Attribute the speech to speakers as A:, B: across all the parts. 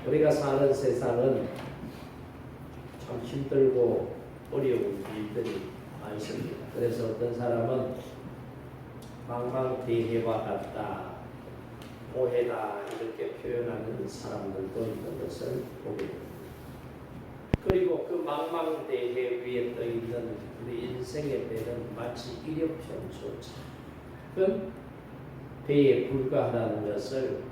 A: 우리가 사는 세상은 참 힘들고 어려운 일들이 많습니다. 그래서 어떤 사람은 망망대해와 같다, 오해다 이렇게 표현하는 사람들도 있는 것을 보게 됩니다. 그리고 그 망망대해 위에 떠 있는 우리 인생의 배는 마치 일엽편조 작은 배에 불과하다는 것을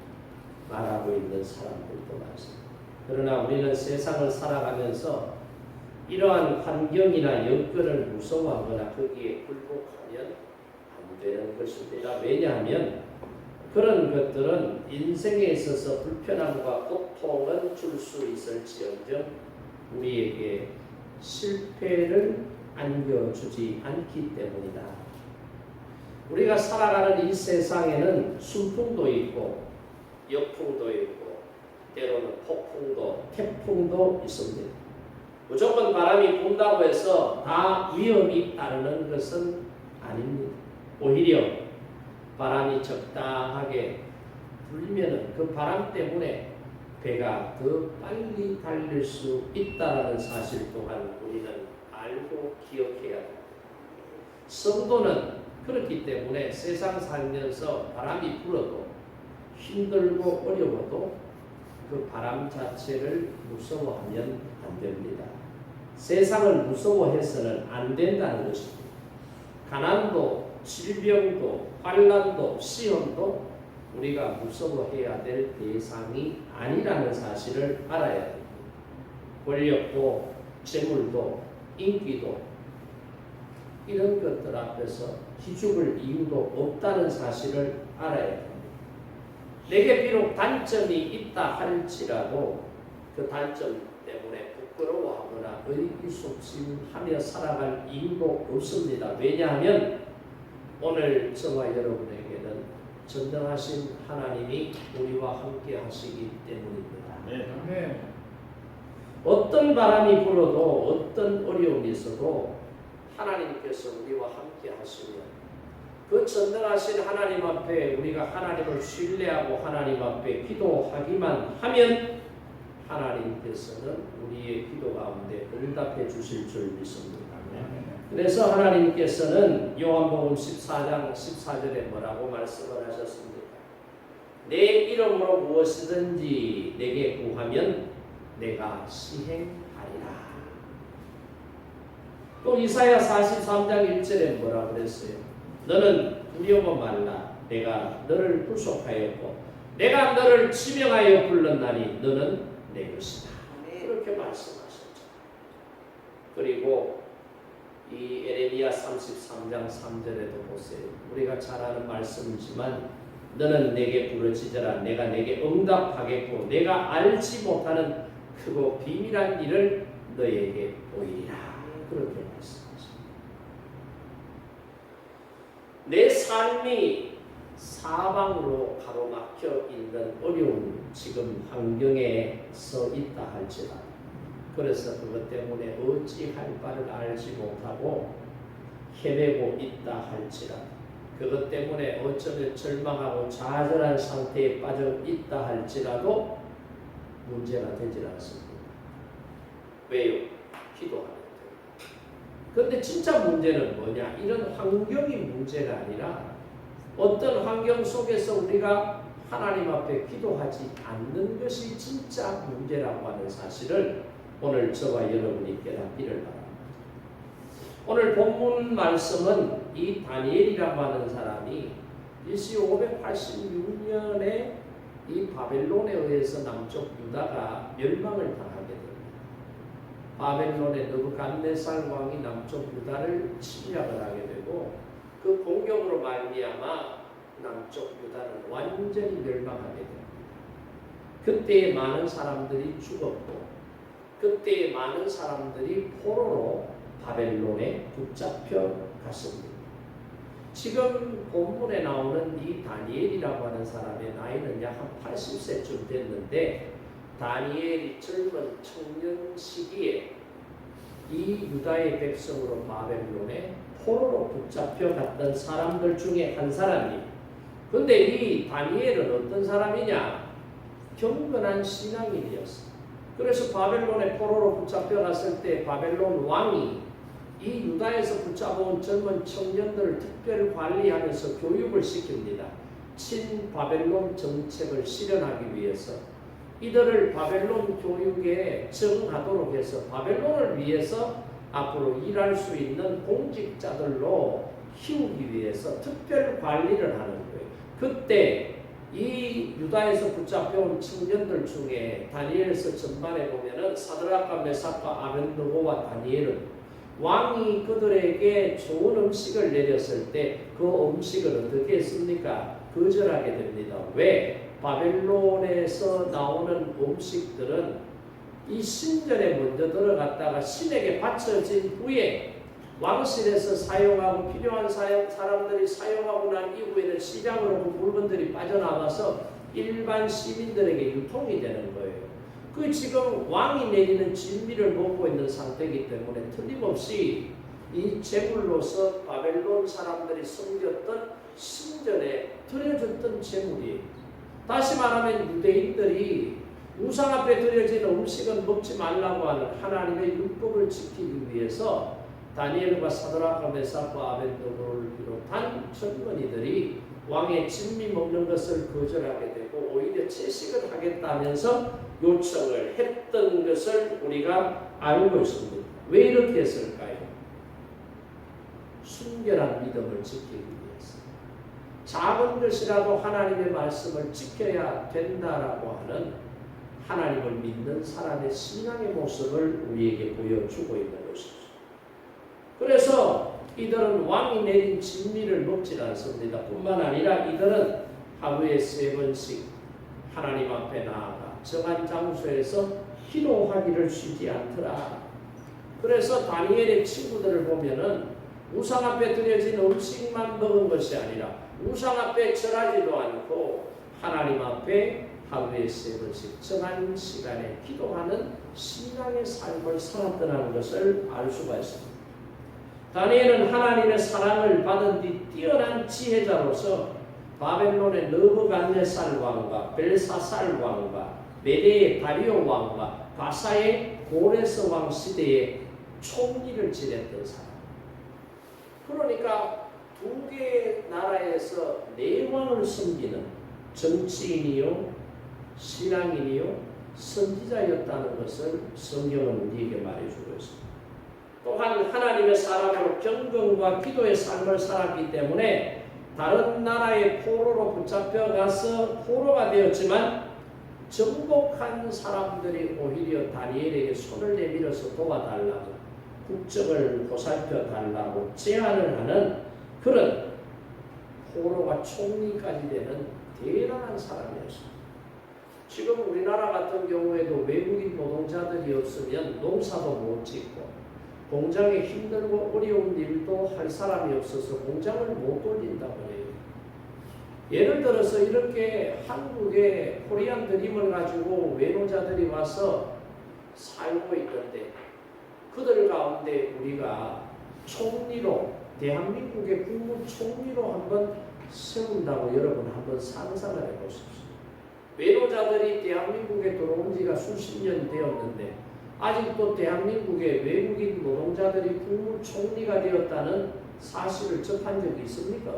A: 말하고 있는 사람들도 많습니다. 그러나 우리는 세상을 살아가면서 이러한 환경이나 여건을 무서워하거나 거기에 굴복하면 안 되는 것입니다. 왜냐하면 그런 것들은 인생에 있어서 불편함과 고통은 줄 수 있을지언정 우리에게 실패를 안겨주지 않기 때문이다. 우리가 살아가는 이 세상에는 순풍도 있고 역풍도 있고 때로는 폭풍도 태풍도 있습니다. 무조건 바람이 분다고 해서 다 위험이 따르는 것은 아닙니다. 오히려 바람이 적당하게 불면은 그 바람 때문에 배가 더 빨리 달릴 수 있다는 사실 또한 우리는 알고 기억해야 합니다. 성도는 그렇기 때문에 세상 살면서 바람이 불어도 힘들고 어려워도 그 바람 자체를 무서워하면 안 됩니다. 세상을 무서워해서는 안 된다는 것입니다. 가난도, 질병도, 환난도, 시험도 우리가 무서워해야 될 대상이 아니라는 사실을 알아야 됩니다. 권력도, 재물도, 인기도 이런 것들 앞에서 기죽을 이유도 없다는 사실을 알아야 됩니다. 내게 비록 단점이 있다 할지라도 그 단점 때문에 부끄러워하거나 의기소침하며 살아갈 이유도 없습니다. 왜냐하면 오늘 저와 여러분에게는 전능하신 하나님이 우리와 함께 하시기 때문입니다.
B: 네.
A: 어떤 바람이 불어도 어떤 어려움이 있어도 하나님께서 우리와 함께 하시면 그 전능하신 하나님 앞에 우리가 하나님을 신뢰하고 하나님 앞에 기도하기만 하면 하나님께서는 우리의 기도 가운데 응답해 주실 줄 믿습니다. 그래서 하나님께서는 요한복음 14장 14절에 뭐라고 말씀을 하셨습니까? 내 이름으로 무엇이든지 내게 구하면 내가 시행하리라. 또 이사야 43장 1절에 뭐라고 그랬어요? 너는 두려워 말라. 내가 너를 구속하였고 내가 너를 지명하여 불렀나니 너는 내 것이다. 그렇게 말씀하셨죠. 그리고 이 에레미야 33장 3절에도 보세요. 우리가 잘 아는 말씀이지만 너는 내게 부르짖으라. 내가 내게 응답하겠고 내가 알지 못하는 크고 비밀한 일을 너에게 보이리라. 그렇게 말씀하십니다. 내 삶이 사방으로 가로막혀 있는 어려운 지금 환경에 서 있다 할지라도 그래서 그것 때문에 어찌할 바를 알지 못하고 헤매고 있다 할지라도 그것 때문에 어쩌면 절망하고 좌절한 상태에 빠져 있다 할지라도 문제가 되질 않습니다. 왜요? 기도하면 돼요. 그런데 진짜 문제는 뭐냐? 이런 환경이 문제가 아니라 어떤 환경 속에서 우리가 하나님 앞에 기도하지 않는 것이 진짜 문제라고 하는 사실을 오늘 저와 여러분이 깨닫기를 바랍니다. 오늘 본문 말씀은 이 다니엘이라고 하는 사람이 BC 586년에 이 바벨론에 의해서 남쪽 유다가 멸망을 당하게 됩니다. 바벨론의 느부갓네살 왕이 남쪽 유다를 침략을 하게 되고 그 공격으로 말미암아 남쪽 유다는 완전히 멸망하게 됩니다. 그때 많은 사람들이 죽었고 그때 많은 사람들이 포로로 바벨론에 붙잡혀 갔습니다. 지금 본문에 나오는 이 다니엘이라고 하는 사람의 나이는 약 한 80세쯤 됐는데 다니엘이 젊은 청년 시기에 이 유다의 백성으로 바벨론에 포로로 붙잡혀 갔던 사람들 중에 한 사람이. 근데 이 다니엘은 어떤 사람이냐? 경건한 신앙인이었어. 그래서 바벨론의 포로로 붙잡혀갔을 때 바벨론 왕이 이 유다에서 붙잡아온 젊은 청년들을 특별 관리하면서 교육을 시킵니다. 친바벨론 정책을 실현하기 위해서 이들을 바벨론 교육에 적응하도록 해서 바벨론을 위해서 앞으로 일할 수 있는 공직자들로 키우기 위해서 특별 관리를 하는 거예요. 그때 이 유다에서 붙잡혀온 청년들 중에 다니엘서 전반에 보면은 사드락과 메삭과 아벤느고와 다니엘은 왕이 그들에게 좋은 음식을 내렸을 때 그 음식을 어떻게 했습니까? 거절하게 됩니다. 왜? 바벨론에서 나오는 음식들은 이 신전에 먼저 들어갔다가 신에게 바쳐진 후에 왕실에서 사용하고 필요한 사람들이 사용하고 난 이후에는 시장으로 그 물건들이 빠져나와서 일반 시민들에게 유통이 되는 거예요. 그 지금 왕이 내리는 진미를 먹고 있는 상태이기 때문에 틀림없이 이 제물로서 바벨론 사람들이 섬겼던 신전에 드려졌던 제물이에요. 다시 말하면 유대인들이 우상 앞에 드려진 음식은 먹지 말라고 하는 하나님의 율법을 지키기 위해서 다니엘과 사드락과 메삭과 아벤느고를 비롯한 젊은이들이 왕의 진미 먹는 것을 거절하게 되고 오히려 채식을 하겠다면서 요청을 했던 것을 우리가 알고 있습니다. 왜 이렇게 했을까요? 순결한 믿음을 지키기 위해서. 작은 것이라도 하나님의 말씀을 지켜야 된다라고 하는 하나님을 믿는 사람의 신앙의 모습을 우리에게 보여주고 있는 것이죠. 그래서 이들은 왕이 내린 진미를 먹지 않습니다. 뿐만 아니라 이들은 하루에 3번씩 하나님 앞에 나아가 정한 장소에서 기도하기를 쉬지 않더라. 그래서 다니엘의 친구들을 보면은 우상 앞에 드려진 음식만 먹은 것이 아니라 우상 앞에 절하지도 않고 하나님 앞에 하루에 3번씩 정한 시간에 기도하는 신앙의 삶을 살았다는 것을 알 수가 있습니다. 다니엘은 하나님의 사랑을 받은 뒤 뛰어난 지혜자로서 바벨론의 느부갓네살 왕과 벨사살 왕과 메대의 다리오 왕과 바사의 고레스 왕 시대에 총리를 지냈던 사람. 그러니까 2개의 나라에서 4왕을 섬기는 정치인이요 신앙인이요 선지자였다는 것을 성경은 우리에게 말해주고 있습니다. 또한 하나님의 사람으로 경건과 기도의 삶을 살았기 때문에 다른 나라의 포로로 붙잡혀가서 포로가 되었지만 정복한 사람들이 오히려 다니엘에게 손을 내밀어서 도와달라고 국적을 보살펴달라고 제안을 하는 그런 포로가 총리까지 되는 대단한 사람이었습니다. 지금 우리나라 같은 경우에도 외국인 노동자들이 없으면 농사도 못 짓고 공장에 힘들고 어려운 일도 할 사람이 없어서 공장을 못 돌린다고 해요. 예를 들어서 이렇게 한국에 코리안 드림을 가지고 외노자들이 와서 살고 있는데 그들 가운데 우리가 총리로 대한민국의 국무총리로 한번 세운다고 여러분 한번 상상을 해보십시오. 외노자들이 대한민국에 들어온 지가 수십 년 되었는데 아직도 대한민국의 외국인 노동자들이 국무총리가 되었다는 사실을 접한 적이 있습니까?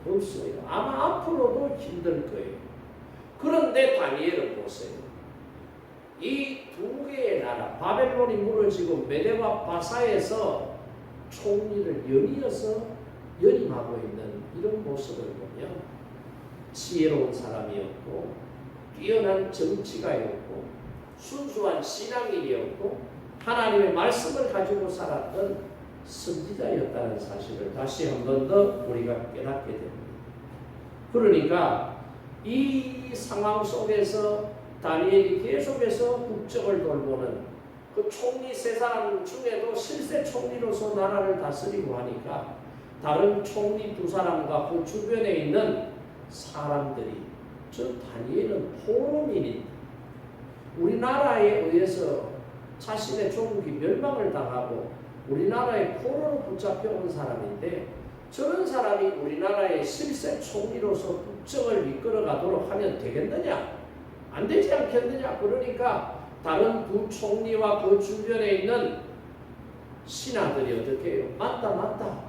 A: 없어요. 아마 앞으로도 힘들 거예요. 그런데 다니엘은 보세요. 이 2개의 나라 바벨론이 무너지고 메대와 바사에서 총리를 연이어서 연임하고 있는 이런 모습을 보면 지혜로운 사람이었고 뛰어난 정치가였고 순수한 신앙인이었고 하나님의 말씀을 가지고 살았던 선지자였다는 사실을 다시 한 번 더 우리가 깨닫게 됩니다. 그러니까 이 상황 속에서 다니엘이 계속해서 국정을 돌보는 그 총리 3사람 중에도 실세 총리로서 나라를 다스리고 하니까 다른 총리 2사람과 그 주변에 있는 사람들이 저 다니엘은 포로민인데 우리나라에 의해서 자신의 조국이 멸망을 당하고 우리나라에 포로로 붙잡혀온 사람인데 저런 사람이 우리나라의 실세 총리로서 국정을 이끌어가도록 하면 되겠느냐? 안 되지 않겠느냐. 그러니까 다른 두 총리와 그 주변에 있는 신하들이 어떻게 해요? 맞다.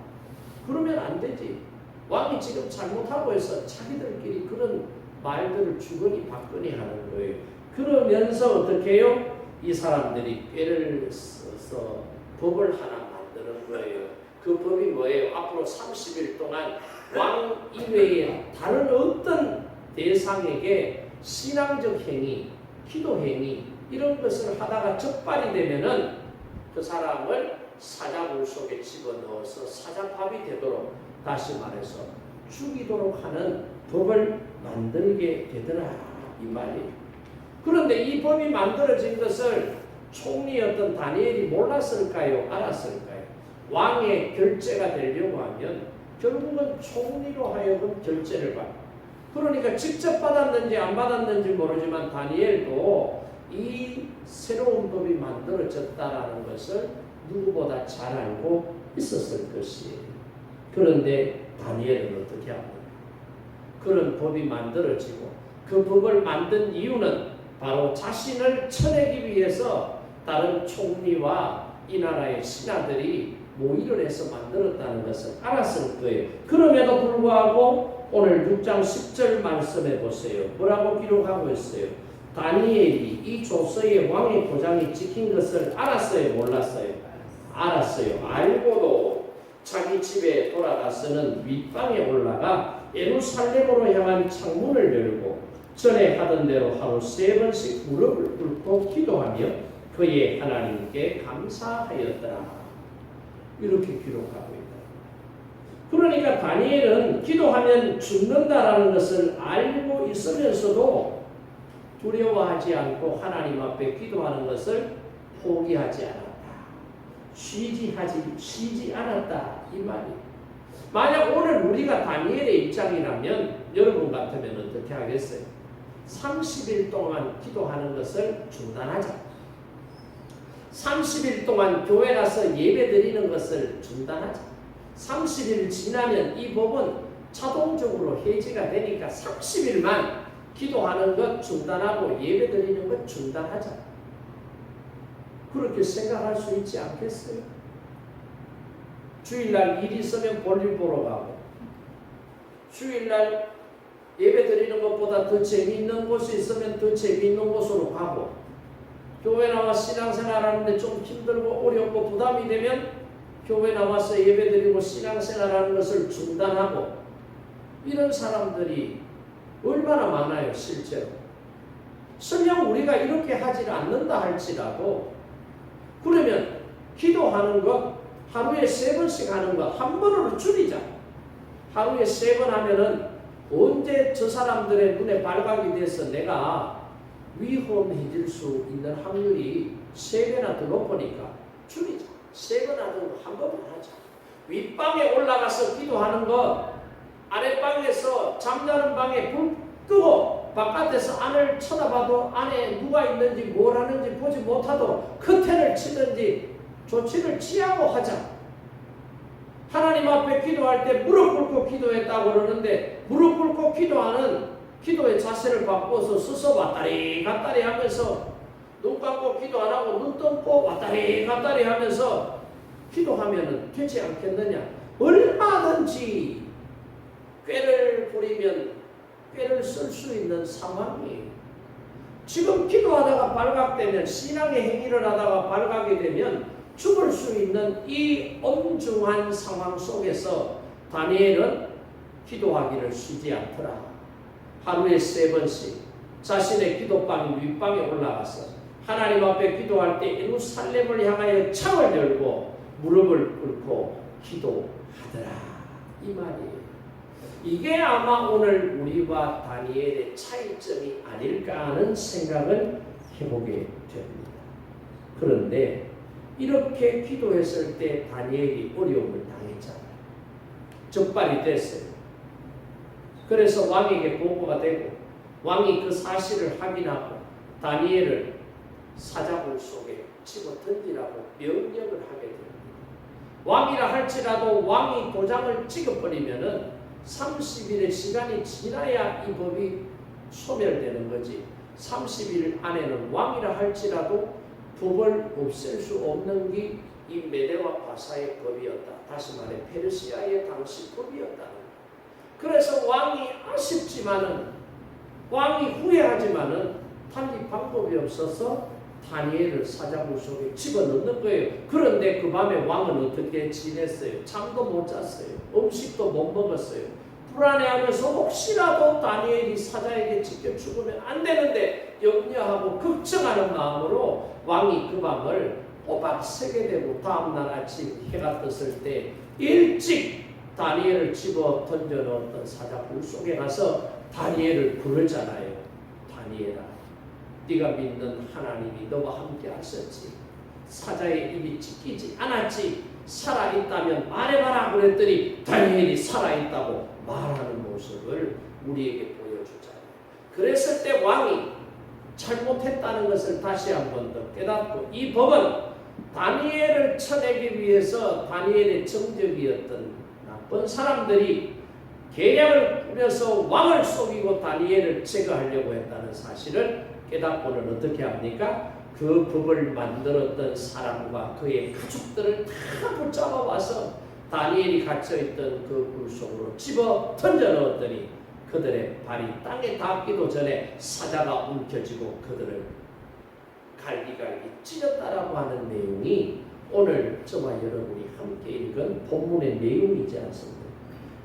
A: 그러면 안 되지. 왕이 지금 잘못하고 해서 자기들끼리 그런 말들을 주거니 받거니 하는 거예요. 그러면서 어떻게 해요? 이 사람들이 꾀를 써서 법을 하나 만드는 거예요. 그 법이 뭐예요? 앞으로 30일 동안 왕 이외에 다른 어떤 대상에게 신앙적 행위, 기도 행위 이런 것을 하다가 적발이 되면은 그 사람을 사자굴 속에 집어넣어서 사자밥이 되도록, 다시 말해서 죽이도록 하는 법을 만들게 되더라 이 말이에요. 그런데 이 법이 만들어진 것을 총리였던 다니엘이 몰랐을까요? 알았을까요? 왕의 결재가 되려고 하면 결국은 총리로 하여금 결재를 받고, 그러니까 직접 받았는지 안 받았는지 모르지만 다니엘도 이 새로운 법이 만들어졌다라는 것을 누구보다 잘 알고 있었을 것이에요. 그런데 다니엘은 어떻게 합니까? 그런 법이 만들어지고 그 법을 만든 이유는 바로 자신을 쳐내기 위해서 다른 총리와 이 나라의 신하들이 모의를 해서 만들었다는 것을 알았을 거예요. 그럼에도 불구하고 오늘 6장 10절 말씀해 보세요. 뭐라고 기록하고 있어요? 다니엘이 이 조서의 왕의 도장이 찍힌 것을 알았어요? 몰랐어요? 알았어요. 알고도 자기 집에 돌아가서는 윗방에 올라가 예루살렘으로 향한 창문을 열고 전에 하던 대로 하루 3번씩 무릎을 꿇고 기도하며 그의 하나님께 감사하였더라. 이렇게 기록하고 있다. 그러니까 다니엘은 기도하면 죽는다라는 것을 알고 있으면서도 두려워하지 않고 하나님 앞에 기도하는 것을 포기하지 않았다. 쉬지 않았다. 이 말이에요. 만약 오늘 우리가 다니엘의 입장이라면 여러분 같으면 어떻게 하겠어요? 30일 동안 기도하는 것을 중단하자. 30일 동안 교회 가서 예배 드리는 것을 중단하자. 30일 지나면 이 법은 자동적으로 해지가 되니까 30일만 기도하는 것 중단하고 예배 드리는 것 중단하자. 그렇게 생각할 수 있지 않겠어요? 주일날 일 있으면 볼일 보러 가고, 주일날 예배 드리는 것보다 더 재미있는 곳이 있으면 더 재미있는 곳으로 가고, 교회 나와 신앙생활 하는데 좀 힘들고 어렵고 부담이 되면 교회 나와서 예배 드리고 신앙생활 하는 것을 중단하고, 이런 사람들이 얼마나 많아요 실제로. 설령 우리가 이렇게 하지 않는다 할지라도 그러면 기도하는 것 하루에 3번씩 하는 것 한 번으로 줄이자. 하루에 3번 하면은 언제 저 사람들의 눈에 발각이 돼서 내가 위험해질 수 있는 확률이 3배나 더 높으니까 줄이자. 3번 하는 거 한 번만 하자. 윗방에 올라가서 기도하는 것, 아랫방에서 잠자는 방에 불 끄고 바깥에서 안을 쳐다봐도 안에 누가 있는지 뭘 하는지 보지 못하도록 커튼을 치든지 조치를 취하고 하자. 하나님 앞에 기도할 때 무릎 꿇고 기도했다고 그러는데 무릎 꿇고 기도하는 기도의 자세를 바꿔서 서서 왔다리 갔다리 하면서 눈 감고 기도 안 하고 눈 떠고 왔다리 갔다리 하면서 기도하면 되지 않겠느냐. 얼마든지 꾀를 부리면 꾀를 쓸 수 있는 상황이에요. 지금 기도하다가 발각되면, 신앙의 행위를 하다가 발각이 되면 죽을 수 있는 이 엄중한 상황 속에서 다니엘은 기도하기를 쉬지 않더라. 하루에 3번씩 자신의 기도방 윗방에 올라가서 하나님 앞에 기도할 때 예루살렘을 향하여 창을 열고 무릎을 꿇고 기도하더라. 이 말이에요. 이게 아마 오늘 우리와 다니엘의 차이점이 아닐까 하는 생각을 해보게 됩니다. 그런데 이렇게 기도했을 때 다니엘이 어려움을 당했잖아요. 적발이 됐어요. 그래서 왕에게 보고가 되고 왕이 그 사실을 확인하고 다니엘을 사자굴 속에 집어 던지라고 명령을 하게 됩니다. 왕이라 할지라도 왕이 도장을 찍어버리면은 30일의 시간이 지나야 이 법이 소멸되는 거지. 30일 안에는 왕이라 할지라도 법을 없앨 수 없는 게 이 메대와 바사의 법이었다. 다시 말해 페르시아의 당시 법이었다. 그래서 왕이 아쉽지만은, 왕이 후회하지만은 달리 방법이 없어서 다니엘을 사자굴 속에 집어넣는 거예요. 그런데 그 밤에 왕은 어떻게 지냈어요? 잠도 못 잤어요. 음식도 못 먹었어요. 불안해하면서 혹시라도 다니엘이 사자에게 찢겨 죽으면 안 되는데 염려하고 걱정하는 마음으로 왕이 그 밤을 꼬박 새게 되고 다음날 아침 해가 떴을 때 일찍 다니엘을 집어 던져넣었던 사자굴 속에 가서 다니엘을 부르잖아요. 다니엘아, 네가 믿는 하나님이 너와 함께 하셨지. 사자의 입이 찢기지 않았지. 살아있다면 말해봐라 그랬더니 다니엘이 살아있다고 말하는 모습을 우리에게 보여주잖아요. 그랬을 때 왕이 잘못했다는 것을 다시 한 번 더 깨닫고, 이 법은 다니엘을 쳐내기 위해서 다니엘의 정적이었던 나쁜 사람들이 계략을 꾸려서 왕을 속이고 다니엘을 제거하려고 했다는 사실을 깨닫고는 어떻게 합니까? 그 법을 만들었던 사람과 그의 가족들을 다 붙잡아 와서 다니엘이 갇혀있던 그 굴 속으로 집어 던져 넣었더니 그들의 발이 땅에 닿기도 전에 사자가 움켜쥐고 그들을 갈기갈기 찢었다라고 하는 내용이 오늘 저와 여러분이 함께 읽은 본문의 내용이지 않습니까?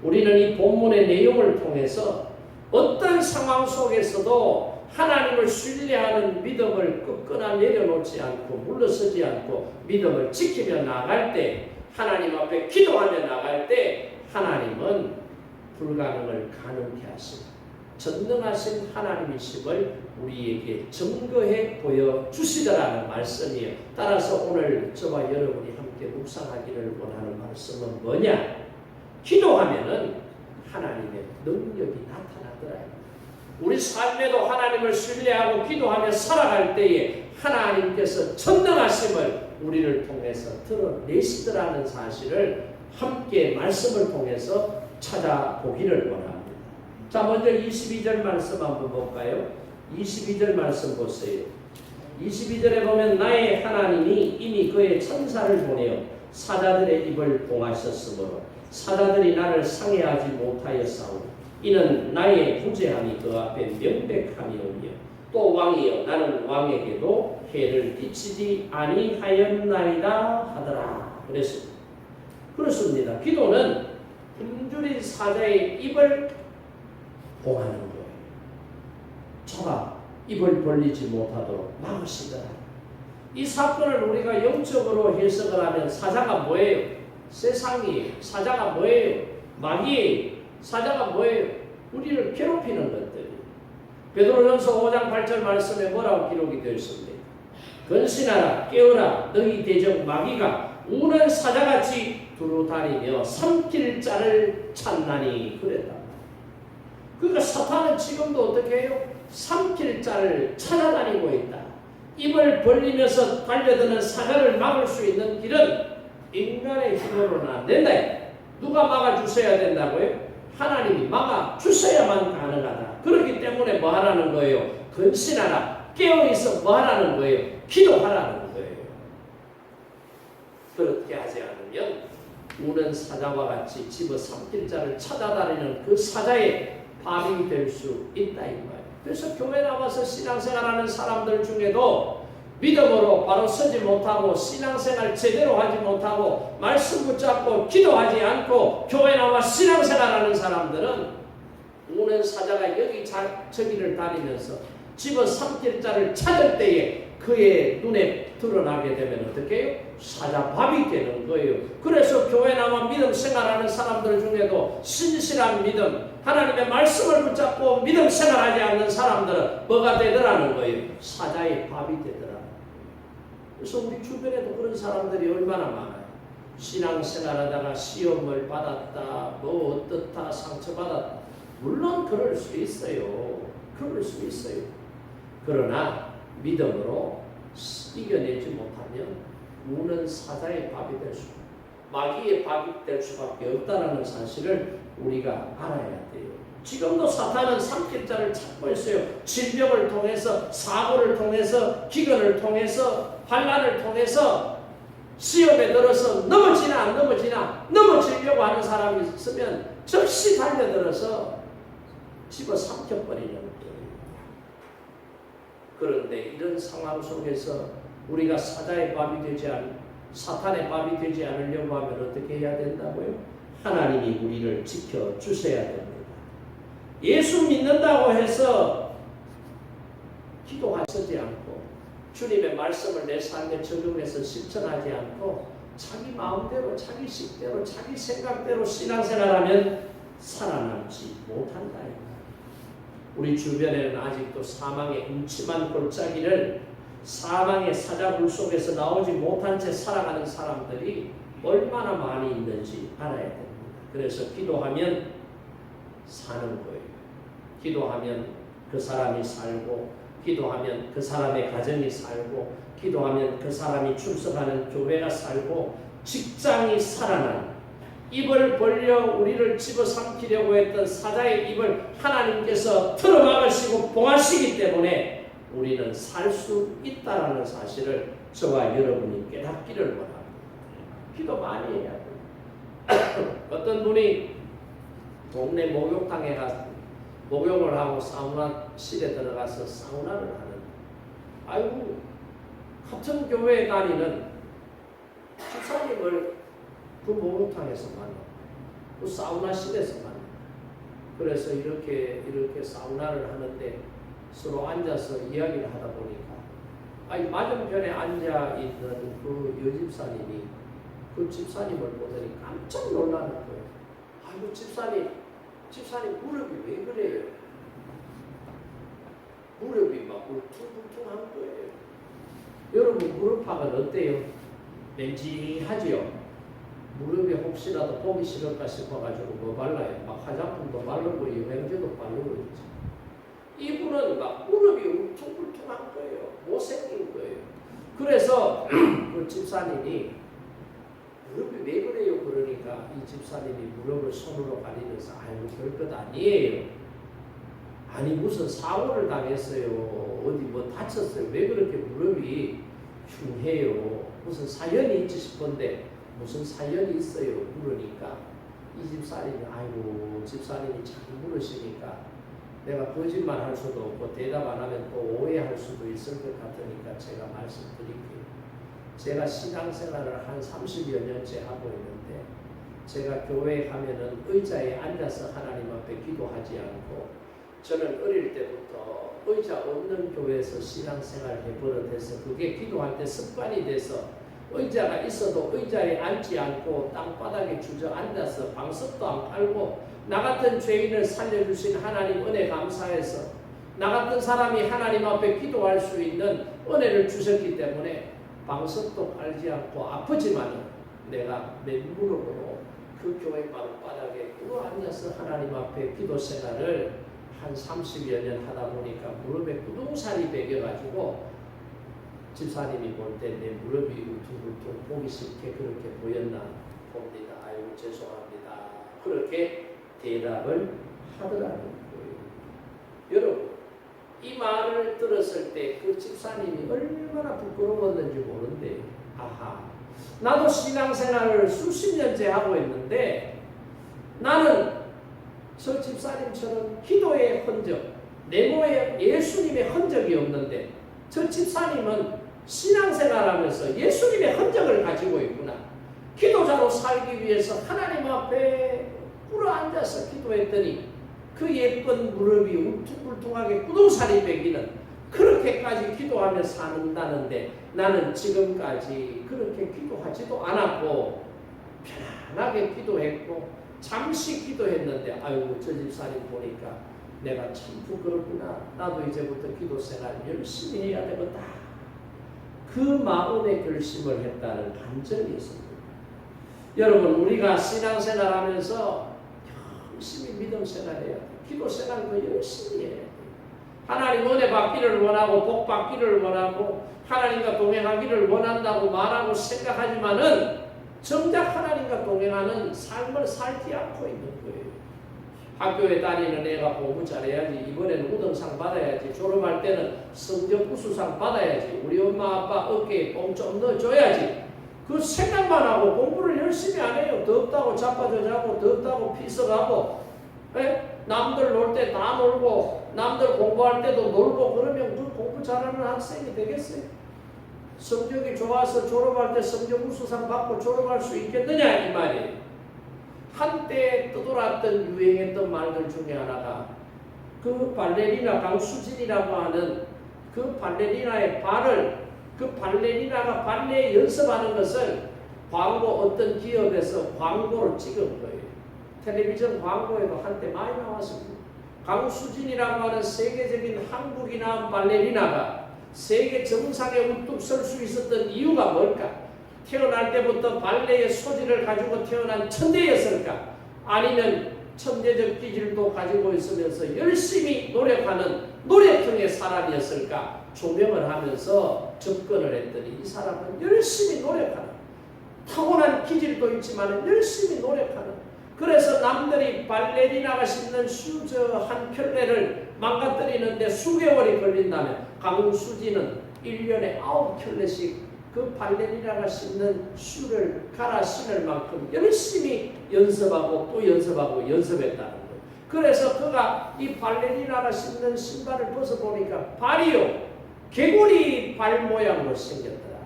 A: 우리는 이 본문의 내용을 통해서 어떤 상황 속에서도 하나님을 신뢰하는 믿음을 끄끄나 내려놓지 않고 물러서지 않고 믿음을 지키며 나갈 때, 하나님 앞에 기도하며 나갈 때 하나님은 불가능을 가능케 하시고 전능하신 하나님이심을 우리에게 증거해 보여주시더라는 말씀이에요. 따라서 오늘 저와 여러분이 함께 묵상하기를 원하는 말씀은 뭐냐? 기도하면은 하나님의 능력이 나타나더라. 우리 삶에도 하나님을 신뢰하고 기도하며 살아갈 때에 하나님께서 전능하심을 우리를 통해서 드러내시더라는 사실을 함께 말씀을 통해서 찾아보기를 원합니다. 자, 먼저 22절 말씀 한번 볼까요? 22절 말씀 보세요. 22절에 보면 나의 하나님이 이미 그의 천사를 보내어 사자들의 입을 봉하셨으므로 사자들이 나를 상해하지 못하였사오니 이는 나의 부재함이 그 앞에 명백함이오며 또 왕이여 나는 왕에게도 해를 끼치지 아니하였나이다 하더라. 그렇습니다. 기도는 굶주린 사자의 입을 봉하는 거예요. 저가 입을 벌리지 못하도록 막으시더라. 이 사건을 우리가 영적으로 해석을 하면 사자가 뭐예요? 세상이에요. 사자가 뭐예요? 마귀예요. 사자가 뭐예요? 우리를 괴롭히는 것들이에요. 베드로전서 5장 8절 말씀에 뭐라고 기록이 되어 있습니까? 근신하라 깨어라 너희 대적 마귀가 우는 사자같이 두루다니며 삼킬 자를 찾나니 그랬다. 그러니까 사탄은 지금도 어떻게 해요? 삼킬 자를 찾아다니고 있다. 입을 벌리면서 달려드는 사자를 막을 수 있는 길은 인간의 힘으로는 안 된다. 누가 막아주셔야 된다고요? 하나님이 막아주셔야만 가능하다. 그렇기 때문에 뭐 하라는 거예요? 근신하라 깨어있어 뭐 하라는 거예요? 기도하라는 거예요. 그렇게 하지 않으면 우는 사자와 같이 집어삼킬 자를 찾아다니는 그 사자의 밥이 될 수 있다 이 말이에요. 그래서 교회 나와서 신앙생활하는 사람들 중에도 믿음으로 바로 서지 못하고 신앙생활 제대로 하지 못하고 말씀 붙잡고 기도하지 않고 교회 나와 신앙생활하는 사람들은 우는 사자가 여기 저기를 다니면서 집어삼킬 자를 찾을 때에 그의 눈에 드러나게 되면 어떻게 해요? 사자밥이 되는 거예요. 그래서 교회 나와 믿음 생활하는 사람들 중에도 신실한 믿음, 하나님의 말씀을 붙잡고 믿음 생활하지 않는 사람들은 뭐가 되더라는 거예요? 사자의 밥이 되더라. 그래서 우리 주변에도 그런 사람들이 얼마나 많아요. 신앙생활하다가 시험을 받았다, 뭐 어떻다, 상처받았다. 물론 그럴 수 있어요. 그럴 수 있어요. 그러나 믿음으로 이겨내지 못하면 우는 사자의 밥이 될 수, 마귀의 밥이 될 수밖에 없다는 사실을 우리가 알아야 돼요. 지금도 사탄은 삼킬 자를 찾고 있어요. 질병을 통해서, 사고를 통해서, 기근을 통해서, 환난을 통해서 시험에 들어서 넘어지나 안 넘어지나 넘어지려고 하는 사람이 있으면 즉시 달려들어서 집어삼켜버리는 거예요. 그런데 이런 상황 속에서 우리가 사자의 밥이 되지 사탄의 밥이 되지 않으려고 하면 어떻게 해야 된다고요? 하나님이 우리를 지켜주셔야 됩니다. 예수 믿는다고 해서 기도하지 않고 주님의 말씀을 내 삶에 적용해서 실천하지 않고 자기 마음대로, 자기 식대로, 자기 생각대로 신앙생활하면 살아남지 못한다. 우리 주변에는 아직도 사망의 음침한 골짜기를 사망의 사자굴 속에서 나오지 못한 채 살아가는 사람들이 얼마나 많이 있는지 알아야 됩니다. 그래서 기도하면 사는 거예요. 기도하면 그 사람이 살고, 기도하면 그 사람의 가정이 살고, 기도하면 그 사람이 출석하는 교회가 살고, 직장이 살아나는, 입을 벌려 우리를 집어삼키려고 했던 사자의 입을 하나님께서 틀어막으시고 봉하시기 때문에 우리는 살 수 있다라는 사실을 저와 여러분이 깨닫기를 원합니다. 기도 많이 해야 돼요. 어떤 분이 동네 목욕탕에 가서 목욕을 하고 사우나실에 들어가서 사우나를 하는, 아이고, 같은 교회에 다니는 집사님을 그 목욕탕에서 만나, 그 사우나실에서 만나. 그래서 이렇게 사우나를 하는데 서로 앉아서 이야기를 하다 보니까, 아니, 맞은편에 앉아 있는 그 여집사님이 그 집사님을 보더니 깜짝 놀라는 거예요. 아이고, 집사님 무릎이 왜 그래요? 무릎이 막 울퉁불퉁한 거예요. 여러분 무릎팍은 어때요? 맨질하지요? 무릎이 혹시라도 보기 싫을까 싶어가지고 뭐 발라요? 막 화장품도 바르고 영양제도 바르고 있죠. 이분은 막 무릎이 울퉁불퉁한 거예요. 못생긴 거예요. 그래서 그 집사님이 무릎이 왜 그래요? 그러니까 이 집사님이 무릎을 손으로 가리면서 아이고 별것 아니에요. 아니 무슨 사고를 당했어요. 어디 뭐 다쳤어요. 왜 그렇게 무릎이 흉해요. 무슨 사연이 있지 싶은데 무슨 사연이 있어요. 그러니까 이 집사님이 아이고 집사님이 자꾸 물으시니까 내가 거짓말 할 수도 없고 대답 안 하면 또 오해할 수도 있을 것 같으니까 제가 말씀드릴게요. 제가 신앙생활을 한 30여 년째 하고 있는데 제가 교회에 가면은 의자에 앉아서 하나님 앞에 기도하지 않고 저는 어릴 때부터 의자 없는 교회에서 신앙생활을 해버릇해서 그게 기도할 때 습관이 돼서 의자가 있어도 의자에 앉지 않고 땅바닥에 주저앉아서 방석도 안 깔고 나 같은 죄인을 살려주신 하나님 은혜 감사해서 나 같은 사람이 하나님 앞에 기도할 수 있는 은혜를 주셨기 때문에 방석도 깔지 않고 아프지만 내가 맨무릎으로 그 교회 바닥에 꿇어 앉아서 하나님 앞에 기도 생활을 한 30여 년 하다 보니까 무릎에 구동살이 베겨가지고 집사님이 볼 때 내 무릎이 울퉁불퉁 보기 싫게 그렇게 보였나 봅니다. 아이고 죄송합니다. 그렇게 대답을 하더라는 거예요. 여러분 이 말을 들었을 때 그 집사님이 얼마나 부끄러웠는지 모르는데 아하 나도 신앙생활을 수십 년째 하고 있는데 나는 저 집사님처럼 기도의 흔적 내 몸에 예수님의 흔적이 없는데 저 집사님은 신앙생활하면서 예수님의 흔적을 가지고 있구나. 기도자로 살기 위해서 하나님 앞에 꿇어앉아서 기도했더니 그 예쁜 무릎이 울퉁불퉁하게 구동살이 베기는 그렇게까지 기도하며 사는다는데 나는 지금까지 그렇게 기도하지도 않았고 편안하게 기도했고 잠시 기도했는데 아이고 저 집사님 보니까 내가 참 부끄럽구나. 나도 이제부터 기도생활 열심히 해야 되겠다. 그 마음의 결심을 했다는 간증이 있습니다. 여러분 우리가 신앙생활하면서 열심히 믿음생활해야 돼. 기도생활도 열심히 해야 돼. 하나님 은혜 받기를 원하고 복 받기를 원하고 하나님과 동행하기를 원한다고 말하고 생각하지만은 정작 하나님과 동행하는 삶을 살지 않고 있는 거예요. 학교에 다니는 애가 공부 잘해야지. 이번에는 우등상 받아야지. 졸업할 때는 성적 우수상 받아야지. 우리 엄마 아빠 어깨에 뽕 좀 넣어줘야지. 그 생각만 하고 공부를 열심히 안 해요. 덥다고 자빠져 자고 덥다고 피서가고 남들 놀 때 다 놀고 남들 공부할 때도 놀고 그러면 그 공부 잘하는 학생이 되겠어요? 성적이 좋아서 졸업할 때 성적 우수상 받고 졸업할 수 있겠느냐 이 말이에요. 한때 떠돌았던 유행했던 말들 중에 하나가 그 발레리나 강수진이라고 하는 그 발레리나의 발을 그 발레리나가 발레 연습하는 것을 광고 어떤 기업에서 광고로 찍은 거예요. 텔레비전 광고에도 한때 많이 나왔습니다. 강수진이라고 하는 세계적인 한국이 나온 발레리나가 세계 정상에 우뚝 설 수 있었던 이유가 뭘까? 태어날 때부터 발레의 소질을 가지고 태어난 천재였을까? 아니면 천재적 기질도 가지고 있으면서 열심히 노력하는 노력형의 사람이었을까? 조명을 하면서 접근을 했더니 이 사람은 열심히 노력하는 타고난 기질도 있지만 열심히 노력하는 그래서 남들이 발레리나가 신는 슈즈 한 켤레를 망가뜨리는데 수개월이 걸린다면 강수진은 1년에 9켤레씩 그 발레리나가 신는 슈를 갈아 신을 만큼 열심히 연습하고 또 연습하고 연습했다는 거예요. 그래서 그가 이 발레리나가 신는 신발을 벗어보니까 발이요 개구리 발 모양으로 생겼더라.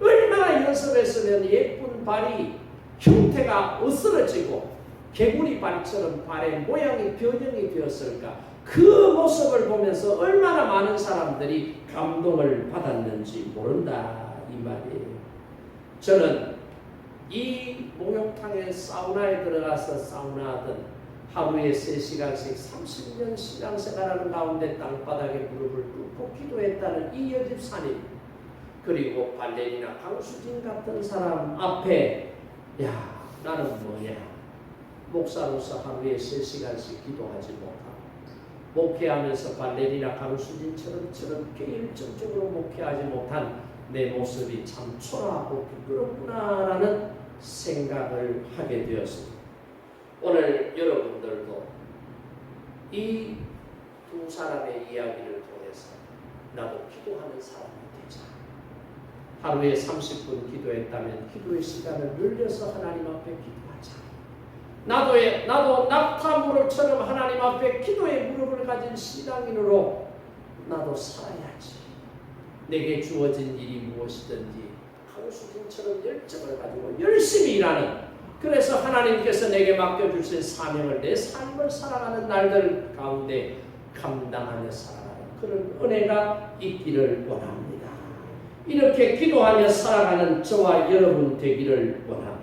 A: 얼마나 연습했으면 예쁜 발이 형태가 으스러지고 개구리 발처럼 발의 모양이 변형이 되었을까. 그 모습을 보면서 얼마나 많은 사람들이 감동을 받았는지 모른다 이 말이에요. 저는 이 목욕탕에 사우나에 들어가서 사우나하던 하루에 3시간씩 30년 신앙생활하는 가운데 땅바닥에 무릎을 꿇고 기도했다는 이 여집사님 그리고 발레리나 강수진 같은 사람 앞에 야 나는 뭐냐 목사로서 하루에 3시간씩 기도하지 못하고 목회하면서 발레리나 강수진처럼 저렇게 열정적으로 목회하지 못한 내 모습이 참 초라하고 부끄럽구나라는 생각을 하게 되었습니다. 오늘 여러분들도 이 두 사람의 이야기를 통해서 나도 기도하는 사람이 되자. 하루에 30분 기도했다면 기도의 시간을 늘려서 하나님 앞에 기도하자. 나도 낙타 무릎처럼 하나님 앞에 기도의 무릎을 가진 신앙인으로 나도 살아야지. 내게 주어진 일이 무엇이든지 강수진처럼 열정을 가지고 열심히 일하는 그래서 하나님께서 내게 맡겨주신 사명을 내 삶을 살아가는 날들 가운데 감당하며 살아가는 그런 은혜가 있기를 원합니다. 이렇게 기도하며 살아가는 저와 여러분 되기를 원합니다.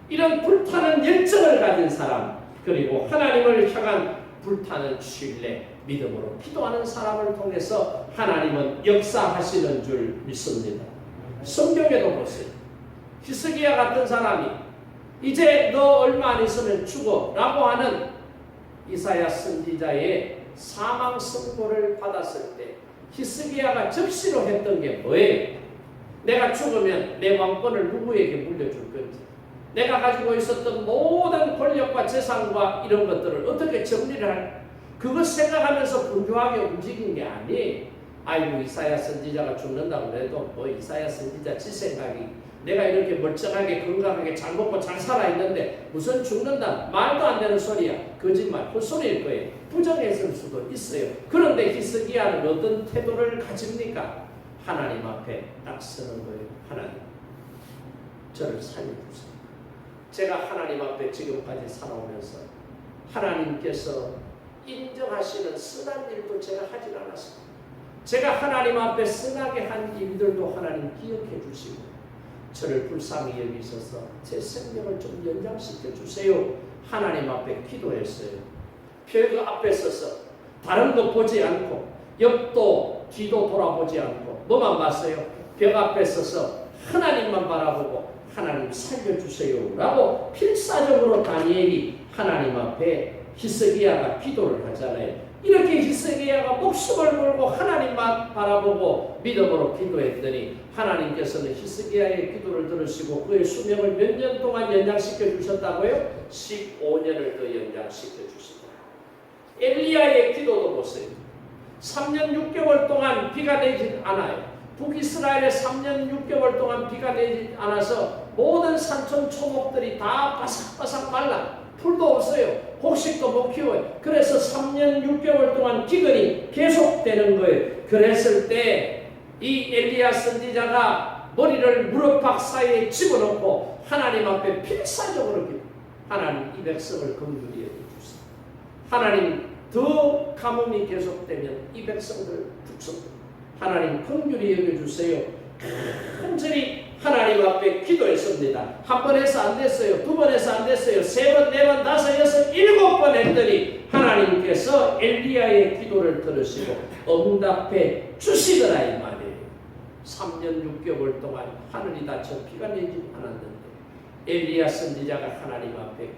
A: 이런 불타는 열정을 가진 사람 그리고 하나님을 향한 불타는 신뢰 믿음으로 기도하는 사람을 통해서 하나님은 역사하시는 줄 믿습니다. 성경에도 보세요. 히스기야 같은 사람이 이제 너 얼마 안 있으면 죽어 라고 하는 이사야 선지자의 사망 선고를 받았을 때 히스기야가 접시로 했던 게 뭐예요? 내가 죽으면 내 왕권을 누구에게 물려줄 건지 내가 가지고 있었던 모든 권력과 재산과 이런 것들을 어떻게 정리를 할 그것 생각하면서 분주하게 움직인 게 아니에요. 아이고 이사야 선지자가 죽는다고 해도 뭐 이사야 선지자 지 생각이 내가 이렇게 멀쩡하게 건강하게 잘 먹고 잘 살아있는데 무슨 죽는다 말도 안 되는 소리야. 거짓말 헛소리일 거예요. 부정했을 수도 있어요. 그런데 히스기야는 어떤 태도를 가집니까? 하나님 앞에 딱 서는 거예요. 하나님 저를 살려주세요. 제가 하나님 앞에 지금까지 살아오면서 하나님께서 인정하시는 선한 일도 제가 하질 않았습니다. 제가 하나님 앞에 선하게 한 일들도 하나님 기억해 주시고 저를 불쌍히 여기셔서 제 생명을 좀 연장시켜 주세요. 하나님 앞에 기도했어요. 벽 앞에 서서 다른 거 보지 않고 옆도 뒤도 돌아보지 않고 뭐만 봤어요? 벽 앞에 서서 하나님만 바라보고 하나님 살려주세요 라고 필사적으로 다니엘이 하나님 앞에 히스기야가 기도를 하잖아요. 이렇게 히스기야가 목숨을 걸고 하나님만 바라보고 믿음으로 기도했더니 하나님께서는 히스기야의 기도를 들으시고 그의 수명을 몇 년 동안 연장시켜 주셨다고요? 15년을 더 연장시켜 주시더라. 엘리야의 기도도 보세요. 3년 6개월 동안 비가 내지 않아요. 북이스라엘에 3년 6개월 동안 비가 내지 않아서 모든 산천 초목들이 다 바삭바삭 말라. 풀도 없어요. 곡식도 못 키워요. 그래서 3년 6개월 동안 기근이 계속되는 거예요. 그랬을 때 이 엘리야 선지자가 머리를 무릎팍 사이에 집어넣고 하나님 앞에 필사적으로 기도. 하나님 이 백성을 긍휼히 여겨주세요. 하나님 더 가뭄이 계속되면 이 백성들 죽습니다. 하나님 긍휼히 여겨주세요. 간절히 하나님 앞에 기도했습니다. 한 번 해서 안 됐어요. 두 번 해서 안 됐어요. 세 번, 네 번, 다섯, 여섯, 일곱 번 했더니 하나님께서 엘리야의 기도를 들으시고 응답해 주시더라 이 말이에요. 3년 6개월 동안 하늘이 닫혀 비가 내지 않았는데 엘리야 선지자가 하나님 앞에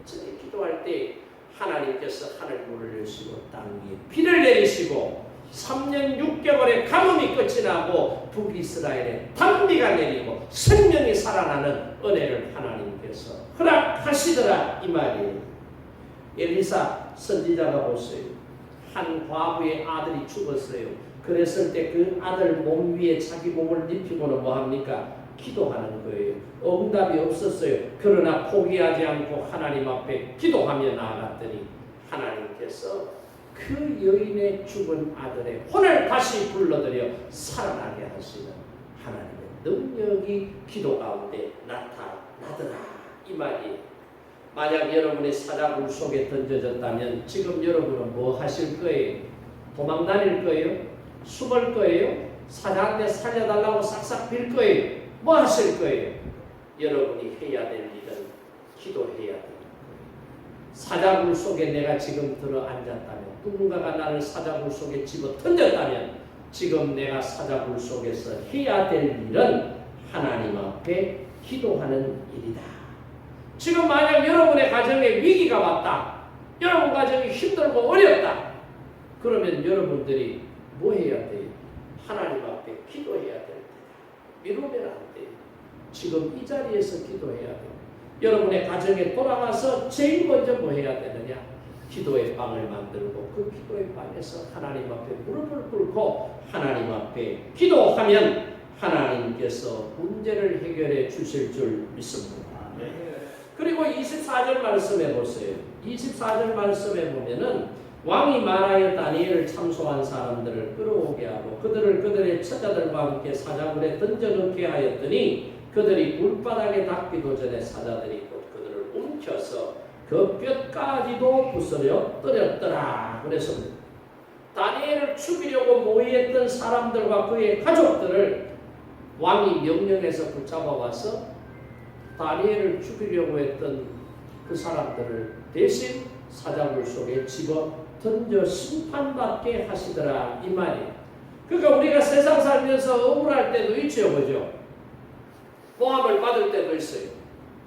A: 간절히 기도할 때 하나님께서 하늘 문을 여시고 땅 위에 비를 내리시고 3년 6개월의 가뭄이 끝이 나고 북이스라엘에 단비가 내리고 생명이 살아나는 은혜를 하나님께서 허락하시더라 이 말이에요. 엘리사 선지자가 보세요. 한 과부의 아들이 죽었어요. 그랬을 때 그 아들 몸 위에 자기 몸을 눕히고는 뭐합니까? 기도하는 거예요. 응답이 없었어요. 그러나 포기하지 않고 하나님 앞에 기도하며 나아갔더니 하나님께서 그 여인의 죽은 아들의 혼을 다시 불러들여 살아나게 하시는 하나님의 능력이 기도 가운데 나타나더라 이 말이에요. 만약 여러분이 사자굴 속에 던져졌다면 지금 여러분은 뭐 하실 거예요? 도망 다닐 거예요? 숨을 거예요? 사자한테 살려달라고 싹싹 빌 거예요? 뭐 하실 거예요? 여러분이 해야 될 일은 기도해야 됩니다. 사자굴 속에 내가 지금 들어 앉았다면 누군가가 나를 사자굴 속에 집어 던졌다면 지금 내가 사자굴 속에서 해야 될 일은 하나님 앞에 기도하는 일이다. 지금 만약 여러분의 가정에 위기가 왔다. 여러분 가정이 힘들고 어렵다. 그러면 여러분들이 뭐 해야 돼요? 하나님 앞에 기도해야 될 때다. 미루면 안 돼요. 지금 이 자리에서 기도해야 돼요. 여러분의 가정에 돌아가서 제일 먼저 뭐 해야 되느냐? 기도의 방을 만들고 그 기도의 방에서 하나님 앞에 무릎을 꿇고 하나님 앞에 기도하면 하나님께서 문제를 해결해 주실 줄 믿습니다. 그리고 24절 말씀해 보세요. 24절 말씀해 보면은 왕이 말하여 다니엘을 참소한 사람들을 끌어오게 하고 그들을 그들의 처자들과 함께 사자굴에 던져넣게 하였더니 그들이 물바닥에 닿기도 전에 사자들이 곧 그들을 움켜서 그 뼈까지도 부서려 떨었더라. 그래서 다니엘을 죽이려고 모의했던 사람들과 그의 가족들을 왕이 명령해서 붙잡아 와서 다니엘을 죽이려고 했던 그 사람들을 대신 사자굴 속에 집어 던져 심판받게 하시더라 이 말이에요. 그러니까 우리가 세상 살면서 억울할 때도 있죠, 그죠? 모함을 받을 때도 있어요.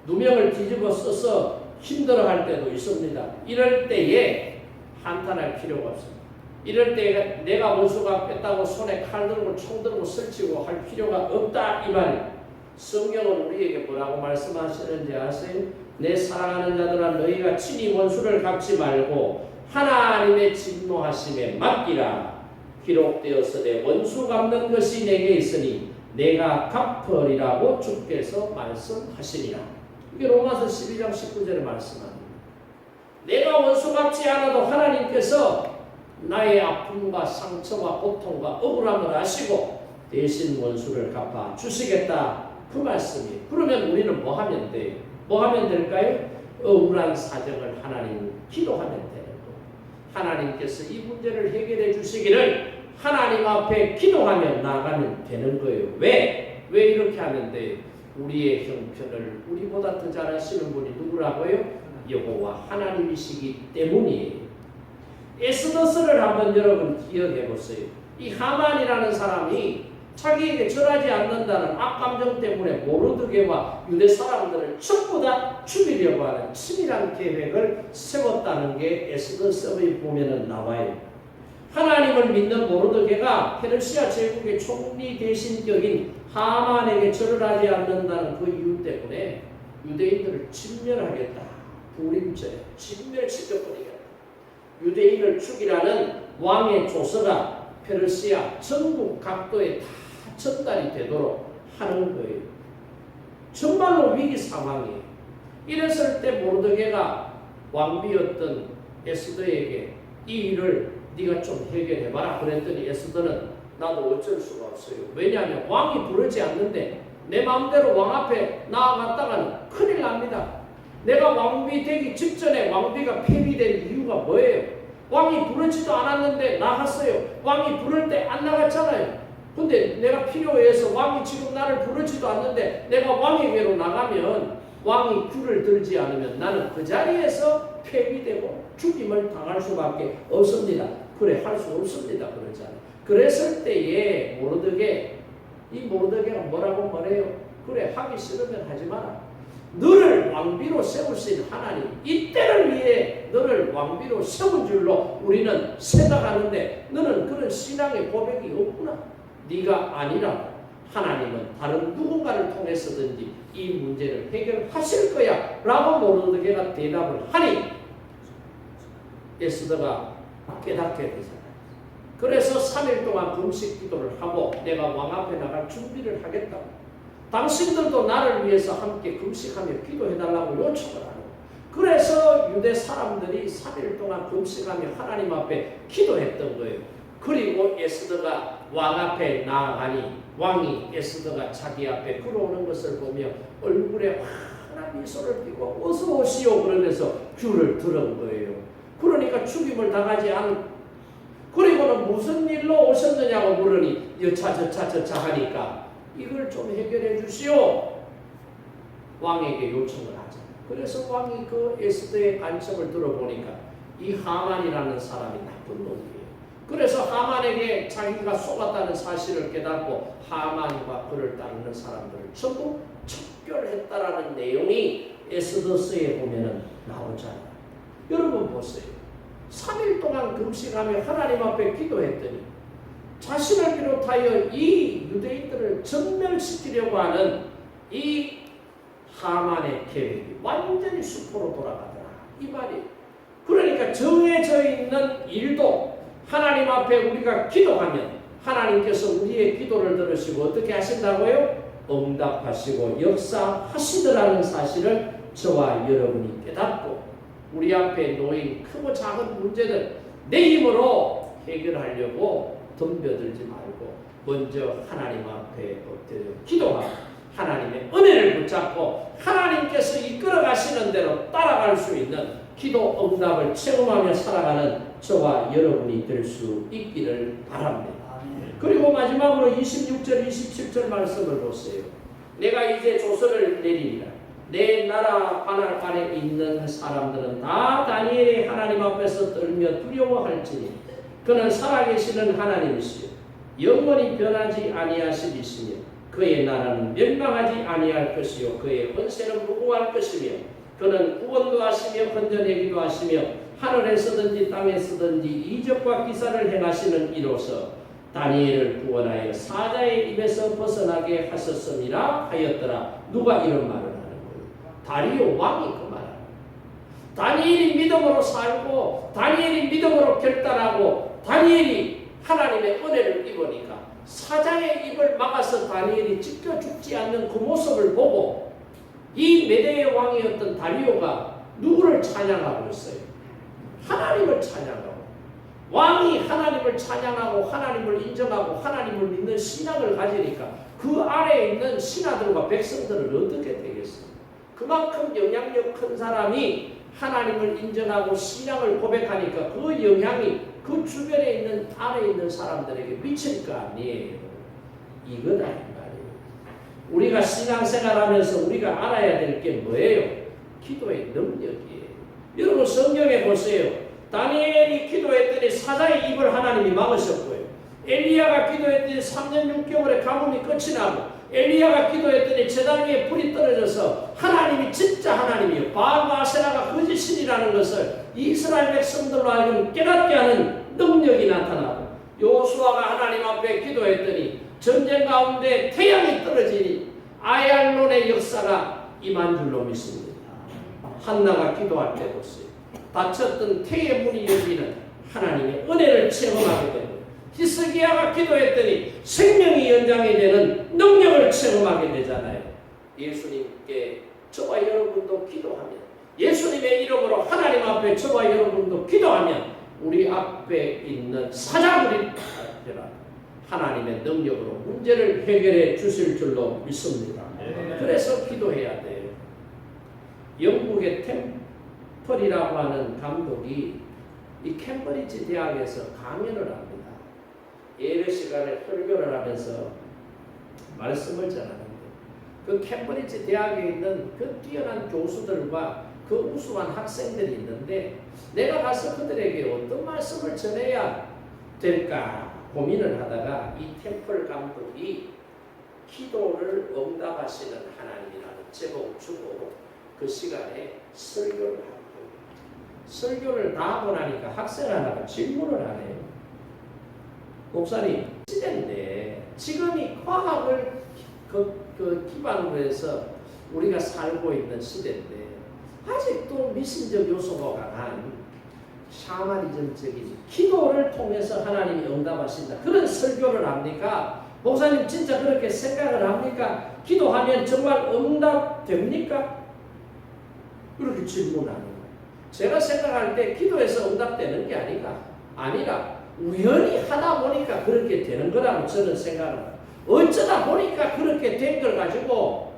A: 누명을 뒤집어 써서 힘들어할 때도 있습니다. 이럴 때에 한탄할 필요가 없습니다. 이럴 때 내가 원수가 뺐다고 손에 칼 들고 총 들고 설치고 할 필요가 없다 이 말이에요. 성경은 우리에게 뭐라고 말씀하시는지 아세요? 내 사랑하는 자들아 너희가 친히 원수를 갚지 말고 하나님의 진노하심에 맡기라. 기록되어서 내 원수 갚는 것이 내게 있으니 내가 갚으리라고 주께서 말씀하시니라. 이게 로마서 12장 19절에 말씀합니다. 내가 원수 갚지 않아도 하나님께서 나의 아픔과 상처와 고통과 억울함을 아시고 대신 원수를 갚아 주시겠다 그 말씀이에요. 그러면 우리는 뭐 하면 돼요? 뭐 하면 될까요? 억울한 사정을 하나님 기도하면 되는 거예요. 하나님께서 이 문제를 해결해 주시기를 하나님 앞에 기도하며 나가면 되는 거예요. 왜? 왜 이렇게 하는데 우리의 형편을 우리보다 더 잘 아시는 분이 누구라고요? 여호와 하나님이시기 때문이에요. 에스더스를 한번 여러분 기억해 보세요. 이 하만이라는 사람이 자기에게 절하지 않는다는 악감정 때문에 모르드게와 유대 사람들을 전부 다 죽이려고 하는 치밀한 계획을 세웠다는 게 에스더서에 보면은 나와요. 하나님을 믿는 모르드게가 페르시아 제국의 총리 대신 격인 하만에게 절을 하지 않는다는 그 이유 때문에 유대인들을 진멸하겠다. 불임죄, 진멸시켜버리겠다. 유대인을 죽이라는 왕의 조서가 페르시아 전국 각도에 다 전달이 되도록 하는 거예요. 정말로 위기 상황이에요. 이랬을 때 모르드게가 왕비였던 에스더에게 이 일을 네가 좀 해결해봐라 그랬더니 에스더는 나도 어쩔 수가 없어요. 왜냐하면 왕이 부르지 않는데 내 마음대로 왕 앞에 나아갔다가는 큰일 납니다. 내가 왕비 되기 직전에 왕비가 폐위된 이유가 뭐예요? 왕이 부르지도 않았는데 나갔어요. 왕이 부를 때 안 나갔잖아요. 근데 내가 필요해서 왕이 지금 나를 부르지도 않는데 내가 왕에게로 나가면 왕이 귀를 들지 않으면 나는 그 자리에서 폐위되고 죽임을 당할 수밖에 없습니다. 그래 할 수 없습니다. 그러잖아요. 그랬을 때에 이 모르드게가 뭐라고 말해요? 그래 하기 싫으면 하지 마라. 너를 왕비로 세우신 하나님 이때를 위해 너를 왕비로 세운 줄로 우리는 생각하는데 너는 그런 신앙의 고백이 없구나. 네가 아니라고. 하나님은 다른 누군가를 통해서든지 이 문제를 해결하실 거야 라고 모르드게가 대답을 하니 에스더가 깨닫게 되잖아요. 그래서 3일 동안 금식 기도를 하고 내가 왕 앞에 나갈 준비를 하겠다고. 당신들도 나를 위해서 함께 금식하며 기도해달라고 요청을 하고 그래서 유대 사람들이 3일 동안 금식하며 하나님 앞에 기도했던 거예요. 그리고 에스더가 왕 앞에 나아가니 왕이 에스더가 자기 앞에 걸어오는 것을 보며 얼굴에 환한 미소를 띠고 어서 오시오 그러면서 귀를 들은 거예요. 그러니까 죽임을 당하지 않고 그리고는 무슨 일로 오셨느냐고 물으니 여차저차 하니까 이걸 좀 해결해 주시오. 왕에게 요청을 하잖아요. 그래서 왕이 그 에스더의 간청을 들어보니까 이 하만이라는 사람이 나쁜 놈이에요. 그래서 하만에게 자기가 속았다는 사실을 깨닫고 하만과 그를 따르는 사람들을 전부 척결했다라는 내용이 에스더서에 보면은 나오잖아요. 여러분 보세요. 3일 동안 금식하며 하나님 앞에 기도했더니 자신을 비롯하여 이 유대인들을 전멸시키려고 하는 이 하만의 계획이 완전히 수포로 돌아가더라. 이 말이에요. 그러니까 정해져 있는 일도 하나님 앞에 우리가 기도하면 하나님께서 우리의 기도를 들으시고 어떻게 하신다고요? 응답하시고 역사하시더라는 사실을 저와 여러분이 깨닫고 우리 앞에 놓인 크고 작은 문제들 내 힘으로 해결하려고 덤벼들지 말고 먼저 하나님 앞에 엎드려 기도하고 하나님의 은혜를 붙잡고 하나님께서 이끌어 가시는 대로 따라갈 수 있는 기도 응답을 체험하며 살아가는 저와 여러분이 될 수 있기를 바랍니다. 그리고 마지막으로 26절 27절 말씀을 보세요. 내가 이제 조서를 내리리라. 내 나라 관할관에 있는 사람들은 다 다니엘이 하나님 앞에서 떨며 두려워할지니 그는 살아계시는 하나님이시요 영원히 변하지 아니하시리시며 그의 나라는 멸망하지 아니할 것이요 그의 권세는 무궁할 것이며 그는 구원도 하시며 건져내기도 하시며 하늘에서든지 땅에서든지 이적과 기사를 행하시는 이로서 다니엘을 구원하여 사자의 입에서 벗어나게 하셨음이라 하였더라. 누가 이런 말을 하는 거예요? 다리오 왕이 그 말합니다. 다니엘이 믿음으로 살고 다니엘이 믿음으로 결단하고 다니엘이 하나님의 은혜를 입으니까 사자의 입을 막아서 다니엘이 찢겨 죽지 않는 그 모습을 보고 이 메대의 왕이었던 다리오가 누구를 찬양하고 있어요? 하나님을 찬양하고 왕이 하나님을 찬양하고 하나님을 인정하고 하나님을 믿는 신앙을 가지니까 그 아래에 있는 신하들과 백성들은 어떻게 되겠어요? 그만큼 영향력 큰 사람이 하나님을 인정하고 신앙을 고백하니까 그 영향이 그 주변에 있는 안에 있는 사람들에게 미칠 거 아니에요. 이거다 이 말이에요. 우리가 신앙생활하면서 우리가 알아야 될 게 뭐예요? 기도의 능력이에요. 여러분 성경에 보세요. 다니엘이 기도했더니 사자의 입을 하나님이 막으셨고요. 엘리야가 기도했더니 3년 6개월에 가뭄이 끝이 나고, 엘리야가 기도했더니 제단 위에 불이 떨어져서 하나님이 진짜 하나님이요, 바알과 아세라가 거짓신이라는 것을 이스라엘 백성들로 하여금 깨닫게 하는 능력이 나타나고, 여호수아가 하나님 앞에 기도했더니 전쟁 가운데 태양이 떨어지니 아얄론의 역사가 임한 줄로 믿습니다. 한나가 기도할 때 보세요. 닫혔던 태의 문이 열리는 하나님의 은혜를 체험하게 되고, 히스기야가 기도했더니 생명이 연장이 되는 능력을 체험하게 되잖아요. 예수님께 저와 여러분도 기도하면, 예수님의 이름으로 하나님 앞에 저와 여러분도 기도하면 우리 앞에 있는 사자굴이 하나님의 능력으로 문제를 해결해 주실 줄로 믿습니다. 그래서 기도해야 돼요. 영국의 템플이라고 하는 감독이 이 캠브리지 대학에서 강연을 합니다. 예배 시간에 설교를 하면서 말씀을 전하는데, 그 캠브리지 대학에 있는 그 뛰어난 교수들과 그 우수한 학생들이 있는데, 내가 가서 그들에게 어떤 말씀을 전해야 될까 고민을 하다가 이 템플 감독이 기도를 응답하시는 하나님이라는 제목을 주고 그 시간에 설교를 하고, 설교를 다 하고 나니까 학생 하나가 질문을 하네요. 목사님, 시대인데 지금 이 과학을 기반으로 해서 우리가 살고 있는 시대인데 아직도 미신적 요소가 강한 샤머니즘적인 기도를 통해서 하나님이 응답하신다, 그런 설교를 합니까? 목사님 진짜 그렇게 생각을 합니까? 기도하면 정말 응답됩니까? 그렇게 질문하는 거예요. 제가 생각할 때 기도해서 응답되는 게 아니라 우연히 하다 보니까 그렇게 되는 거라고 저는 생각합니다. 어쩌다 보니까 그렇게 된 걸 가지고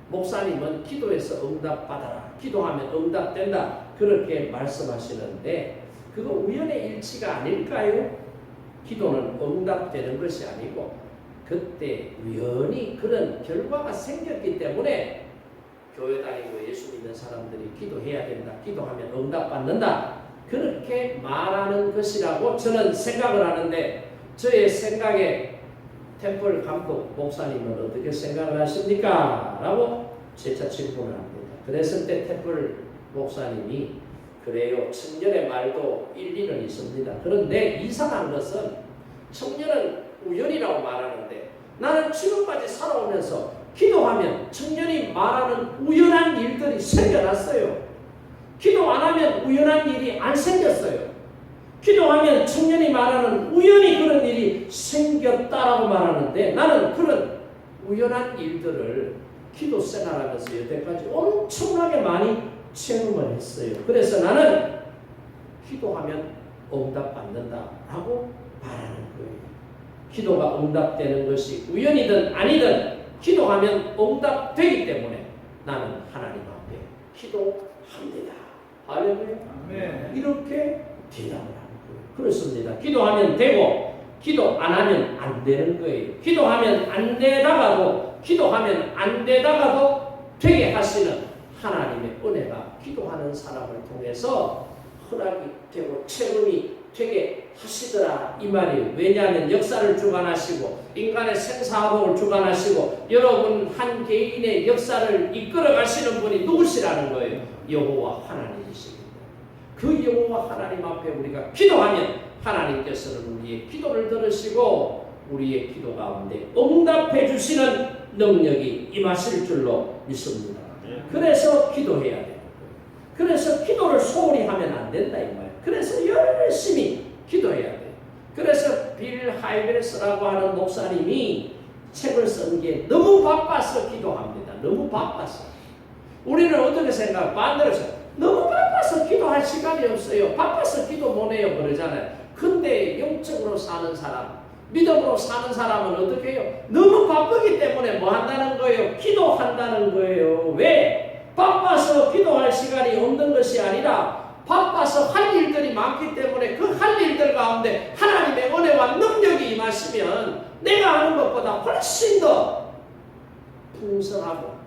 A: 목사님은 기도해서 응답받아라, 기도하면 응답된다, 그렇게 말씀하시는데 그거 우연의 일치가 아닐까요? 기도는 응답되는 것이 아니고 그때 우연히 그런 결과가 생겼기 때문에 교회 다니고 예수 믿는 사람들이 기도해야 된다, 기도하면 응답받는다, 그렇게 말하는 것이라고 저는 생각을 하는데, 저의 생각에 템플 감독 목사님은 어떻게 생각을 하십니까? 라고 재차 질문을 합니다. 그랬을 때 템플 목사님이 그래요, 청년의 말도 일리는 있습니다. 그런데 이상한 것은 청년은 우연이라고 말하는데 나는 지금까지 살아오면서 기도하면 청년이 말하는 우연한 일들이 생겨났어요. 기도 안 하면 우연한 일이 안 생겼어요. 기도하면 청년이 말하는 우연히 그런 일이 생겼다라고 말하는데, 나는 그런 우연한 일들을 기도 생활하면서 여태까지 엄청나게 많이 체험을 했어요. 그래서 나는 기도하면 응답받는다라고 말하는 거예요. 기도가 응답되는 것이 우연이든 아니든 기도하면 응답되기 때문에 나는 하나님 앞에 기도합니다. 할렐루야. 이렇게 대답을 하는 거예요. 그렇습니다. 기도하면 되고 기도 안 하면 안 되는 거예요. 기도하면 안 되다가도 되게 하시는 하나님의 은혜가 기도하는 사람을 통해서 허락이 되고 체험이 되게 하시더라 이 말이에요. 왜냐하면 역사를 주관하시고 인간의 생사화복을 주관하시고 여러분 한 개인의 역사를 이끌어 가시는 분이 누구시라는 거예요? 여호와 하나님이십니다. 그 여호와 하나님 앞에 우리가 기도하면 하나님께서는 우리의 기도를 들으시고 우리의 기도 가운데 응답해 주시는 능력이 임하실 줄로 믿습니다. 그래서 기도해야 돼요. 그래서 기도를 소홀히 하면 안 된다 이 말이에요. 그래서 열심히 기도해야 돼요. 그래서 빌 하이베르스라고 하는 목사님이 책을 쓴 게 너무 바빠서 기도합니다. 너무 바빠서. 우리는 어떻게 생각해요? 반대로 너무 바빠서 기도할 시간이 없어요. 바빠서 기도 못해요 그러잖아요. 근데 영적으로 사는 사람, 믿음으로 사는 사람은 어떻게 해요? 너무 바쁘기 때문에 뭐 한다는 거예요? 기도한다는 거예요. 왜? 바빠서 기도할 시간이 없는 것이 아니라 바빠서 할 일들이 많기 때문에 그 할 일들 가운데 하나님의 은혜와 능력이 임하시면 내가 하는 것보다 훨씬 더 풍성하고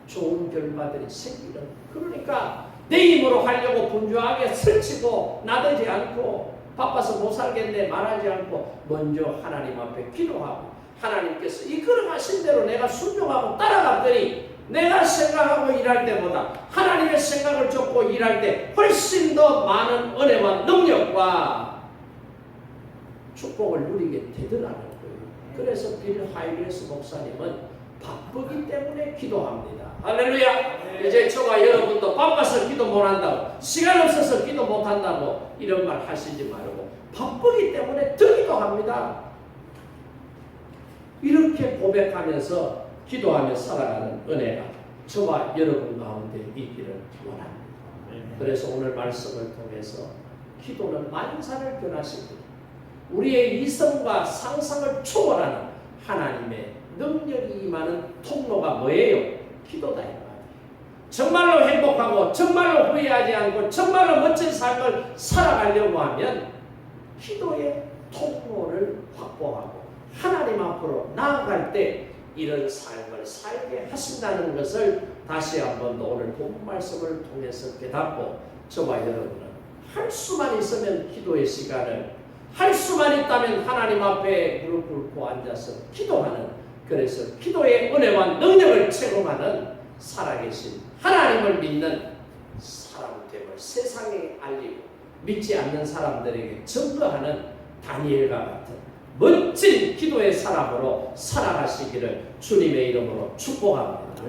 A: 좋은 결과들이 생기는, 그러니까 내 힘으로 하려고 분주하게 설치고 나대지 않고 바빠서 못 살겠네 말하지 않고 먼저 하나님 앞에 기도하고 하나님께서 이끌어가신 대로 내가 순종하고 따라갔더니 내가 생각하고 일할 때보다 하나님의 생각을 쫓고 일할 때 훨씬 더 많은 은혜와 능력과 축복을 누리게 되더라는 거예요. 그래서 빌 하이리스 목사님은 바쁘기 때문에 기도합니다. 할렐루야. 이제 저와 여러분도 바빠서 기도 못한다고 시간 없어서 기도 못한다고 이런 말 하시지 말고 바쁘기 때문에 더 기도합니다. 이렇게 고백하면서 기도하며 살아가는 은혜가 저와 여러분 가운데 있기를 원합니다. 그래서 오늘 말씀을 통해서 기도는 만사를 변화시키고 우리의 이성과 상상을 초월하는 하나님의 능력이 임하는 통로가 뭐예요? 기도다. 정말로 행복하고 정말로 후회하지 않고 정말로 멋진 삶을 살아가려고 하면 기도의 통로를 확보하고 하나님 앞으로 나아갈 때 이런 삶을 살게 하신다는 것을 다시 한번 더 오늘 본 말씀을 통해서 깨닫고 저와 여러분은 할 수만 있으면 기도의 시간을 할 수만 있다면 하나님 앞에 무릎 꿇고 앉아서 기도하는 그래서 기도의 은혜와 능력을 체험하는 살아계신 하나님을 믿는 사람됨을 세상에 알리고 믿지 않는 사람들에게 증거하는 다니엘과 같은 멋진 기도의 사람으로 살아가시기를 주님의 이름으로 축복합니다.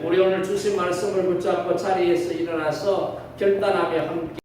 A: 우리 오늘 주신 말씀을 붙잡고 자리에서 일어나서 결단하며 함께